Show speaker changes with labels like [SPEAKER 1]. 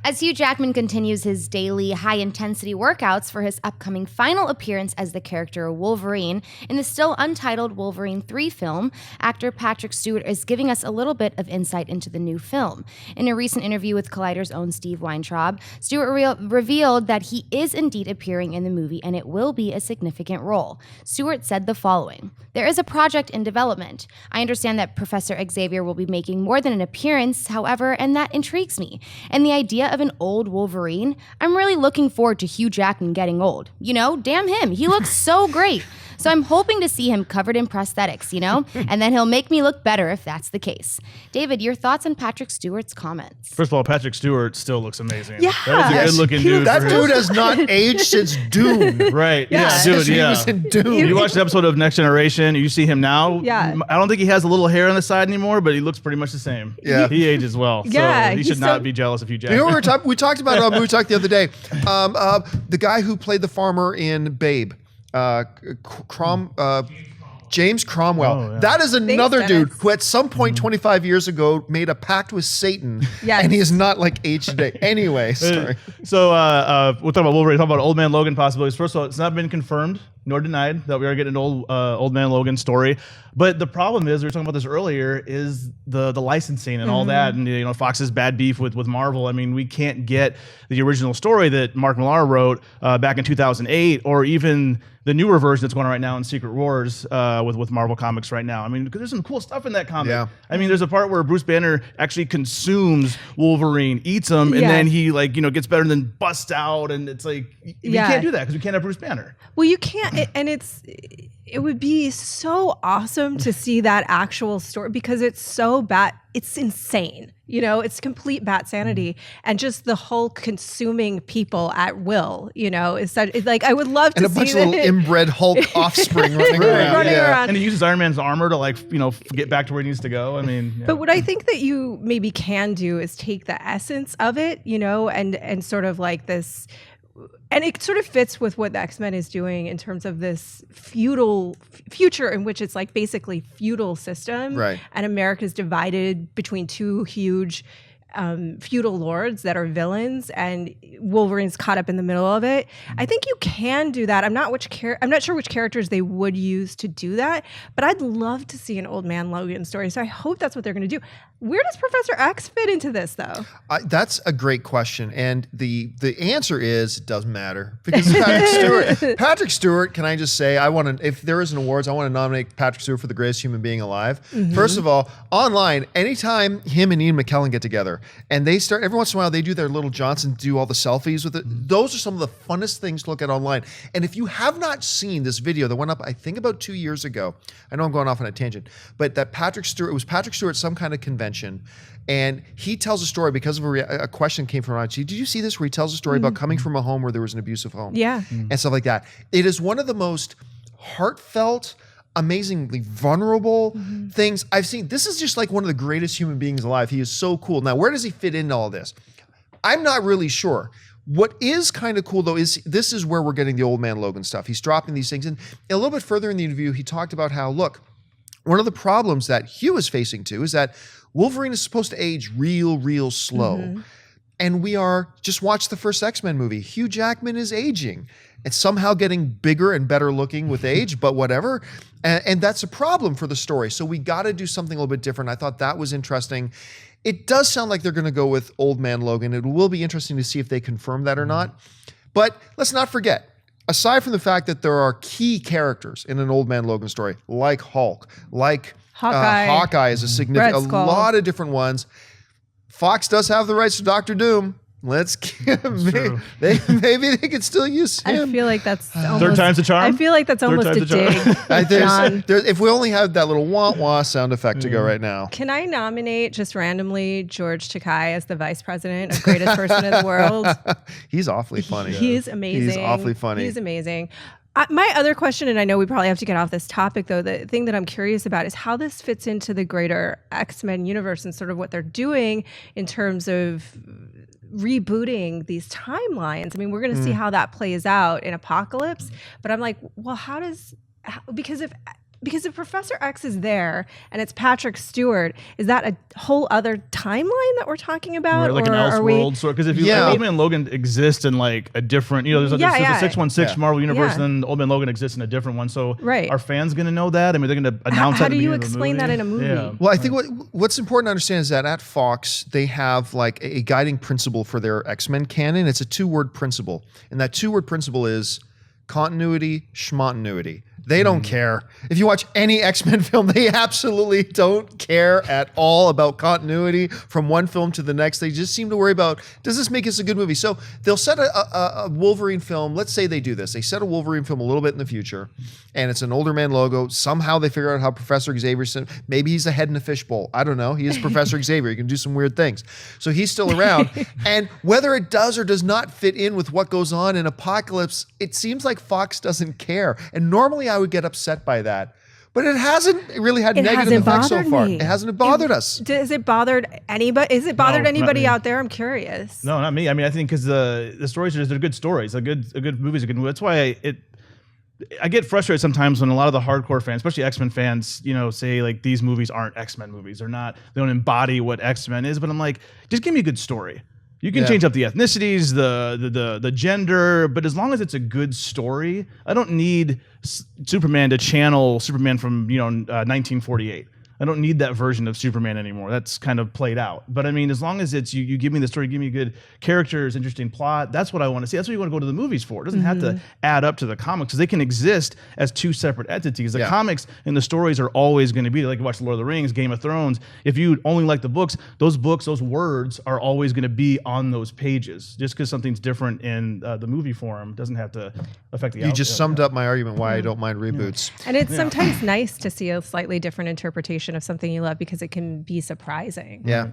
[SPEAKER 1] As Hugh Jackman continues his daily high-intensity workouts for his upcoming final appearance as the character Wolverine in the still untitled Wolverine 3 film, actor Patrick Stewart is giving us a little bit of insight into the new film. In a recent interview with Collider's own Steve Weintraub, Stewart revealed that he is indeed appearing in the movie and it will be a significant role. Stewart said the following: "There is a project in development. I understand that Professor Xavier will be making more than an appearance, however, and that intrigues me. And the idea of an old Wolverine, I'm really looking forward to Hugh Jackman getting old. You know, damn him, he looks so great. So I'm hoping to see him covered in prosthetics, you know, and then he'll make me look better if that's the case." David, your thoughts on Patrick Stewart's comments?
[SPEAKER 2] First of all, Patrick Stewart still looks amazing.
[SPEAKER 3] Yeah.
[SPEAKER 2] That is a good-looking dude.
[SPEAKER 4] That dude has not aged since Dune.
[SPEAKER 2] Right.
[SPEAKER 3] Yeah.
[SPEAKER 2] Dude,
[SPEAKER 4] He
[SPEAKER 2] yeah.
[SPEAKER 4] was in Dune.
[SPEAKER 2] You watched the episode of Next Generation. You see him now.
[SPEAKER 3] Yeah.
[SPEAKER 2] I don't think he has a little hair on the side anymore, but he looks pretty much the same.
[SPEAKER 4] Yeah.
[SPEAKER 2] He ages well.
[SPEAKER 3] Yeah,
[SPEAKER 2] So he
[SPEAKER 3] he's
[SPEAKER 2] should
[SPEAKER 3] so-
[SPEAKER 2] not be jealous of Hugh Jackman.
[SPEAKER 4] You know what we talked about Movie Talk the other day? The guy who played the farmer in Babe, James Cromwell.
[SPEAKER 2] Oh, yeah.
[SPEAKER 4] That is another dude
[SPEAKER 3] Dennis.
[SPEAKER 4] who at some point 25 years ago made a pact with Satan.
[SPEAKER 3] Yes.
[SPEAKER 4] And he is not like aged today. Anyway, sorry.
[SPEAKER 2] So we'll talk about Wolverine. Talk about Old Man Logan possibilities. First of all, it's not been confirmed nor denied that we are getting an Old Man Logan story. But the problem is, we were talking about this earlier, is the licensing and all that, and you know, Fox's bad beef with Marvel. I mean, we can't get the original story that Mark Millar wrote back in 2008, or even the newer version that's going on right now in Secret Wars with Marvel Comics right now. I mean, because there's some cool stuff in that comic.
[SPEAKER 4] Yeah.
[SPEAKER 2] I mean, there's a part where Bruce Banner actually consumes Wolverine, eats him, and
[SPEAKER 3] Yeah.
[SPEAKER 2] then he gets better and then busts out, and it's like we can't do that because we can't have Bruce Banner.
[SPEAKER 3] Well, you can't, and it would be so awesome to see that actual story because it's so bad. It's insane. You know, it's complete bat sanity, and just the Hulk consuming people at will. You know, it's like I would love to
[SPEAKER 4] And a
[SPEAKER 3] see
[SPEAKER 4] bunch of little
[SPEAKER 3] that.
[SPEAKER 4] inbred Hulk offspring running around.
[SPEAKER 3] Running around.
[SPEAKER 2] And he uses Iron Man's armor to get back to where he needs to go. I mean, yeah.
[SPEAKER 3] But what I think that you maybe can do is take the essence of it, you know, and sort of like this, and it sort of fits with what the X-Men is doing in terms of this feudal future in which it's like basically feudal system.
[SPEAKER 4] Right.
[SPEAKER 3] And America's divided between two huge feudal lords that are villains, and Wolverine's caught up in the middle of it. I think you can do that. I'm not sure which characters they would use to do that, but I'd love to see an Old Man Logan story. So I hope that's what they're going to do. Where does Professor X fit into this, though?
[SPEAKER 4] That's a great question, and the answer is it doesn't matter because Patrick Stewart. Patrick Stewart, can I just say, if there is an awards, I want to nominate Patrick Stewart for the greatest human being alive. First of all, online, anytime him and Ian McKellen get together, and they start every once in a while, they do their little Johnson, do all the selfies with it. Those are some of the funnest things to look at online. And if you have not seen this video that went up, I think about 2 years ago, I know I'm going off on a tangent, but that Patrick Stewart at some kind of convention. And he tells a story because of a question came from Did you see this where he tells a story about coming from a home where there was an abusive home?
[SPEAKER 3] Yeah.
[SPEAKER 4] And stuff like that. It is one of the most heartfelt, amazingly vulnerable things I've seen. This is just like one of the greatest human beings alive. He is so cool. Now, where does he fit into all this? I'm not really sure. What is kind of cool, though, is this is where we're getting the Old Man Logan stuff. He's dropping these things. And a little bit further in the interview, he talked about how, look, one of the problems that Hugh is facing too is that Wolverine is supposed to age real slow. And we are, just watch the first X-Men movie. Hugh Jackman is aging and somehow getting bigger and better looking with age, but whatever. And that's a problem for the story. So we got to do something a little bit different. I thought that was interesting. It does sound like they're going to go with Old Man Logan. It will be interesting to see if they confirm that or not. But let's not forget, aside from the fact that there are key characters in an Old Man Logan story, like Hulk, like
[SPEAKER 3] Hawkeye.
[SPEAKER 4] Hawkeye is a significant,
[SPEAKER 3] Red
[SPEAKER 4] a
[SPEAKER 3] Skull.
[SPEAKER 4] lot of different ones. Fox does have the rights to Doctor Doom. Let's give maybe they could still use him.
[SPEAKER 3] I feel like that's almost,
[SPEAKER 2] Third time's the charm?
[SPEAKER 3] I feel like that's
[SPEAKER 2] Third
[SPEAKER 3] almost a
[SPEAKER 2] time's the charm.
[SPEAKER 3] dig. John.
[SPEAKER 4] If we only had that little wah-wah sound effect to go right now.
[SPEAKER 3] Can I nominate just randomly George Takei as the vice president of greatest person in the world?
[SPEAKER 4] He's awfully funny.
[SPEAKER 3] He's amazing.
[SPEAKER 4] He's awfully funny.
[SPEAKER 3] He's amazing. My other question, and I know we probably have to get off this topic, though, the thing that I'm curious about is how this fits into the greater X-Men universe and sort of what they're doing in terms of rebooting these timelines. I mean, we're going to see how that plays out in Apocalypse, but I'm like, well, because if because if Professor X is there and it's Patrick Stewart, is that a whole other timeline that we're talking about?
[SPEAKER 2] Or like an Elseworld sort, because if you Old Man Logan exists in like a different, there's a 616 Marvel universe, and then Old Man Logan exists in a different one. So are fans going to know that? I mean, they're going to announce that.
[SPEAKER 3] How do you explain that in a movie?
[SPEAKER 2] Yeah.
[SPEAKER 4] Well, I think what's important to understand is that at Fox, they have like a guiding principle for their X-Men canon. It's a 2-word principle. And that 2-word principle is continuity, schmontinuity. They don't care. If you watch any X-Men film, they absolutely don't care at all about continuity from one film to the next. They just seem to worry about, does this make us a good movie? So they'll set a Wolverine film. Let's say they do this. They set a Wolverine film a little bit in the future, and it's an older man logo. Somehow they figure out how Professor Xavier, maybe he's a head in a fishbowl. I don't know. He is Professor Xavier. He can do some weird things. So he's still around. And whether it does or does not fit in with what goes on in Apocalypse, it seems like Fox doesn't care. And normally I would get upset by that. But it hasn't really had negative effects so far. It hasn't bothered us.
[SPEAKER 3] Has it bothered anybody? Is it bothered anybody out there? I'm curious.
[SPEAKER 2] No, not me. I mean, I think because the stories they're good stories. A good movie's a good movie. That's why I get frustrated sometimes when a lot of the hardcore fans, especially X-Men fans, say like these movies aren't X-Men movies. They don't embody what X-Men is. But I'm like, just give me a good story. You can change up the ethnicities, the gender, but as long as it's a good story, I don't need Superman to channel Superman from 1948. I don't need that version of Superman anymore. That's kind of played out. But I mean, as long as it's you give me the story, give me good characters, interesting plot, that's what I want to see. That's what you want to go to the movies for. It doesn't have to add up to the comics, because they can exist as two separate entities. The comics and the stories are always going to be like you watch Lord of the Rings, Game of Thrones. If you only like the books, those words are always going to be on those pages. Just because something's different in the movie form doesn't have to affect the outcome.
[SPEAKER 4] You just summed up my argument why I don't mind reboots.
[SPEAKER 3] And it's sometimes nice to see a slightly different interpretation of something you love, because it can be surprising.
[SPEAKER 4] Yeah.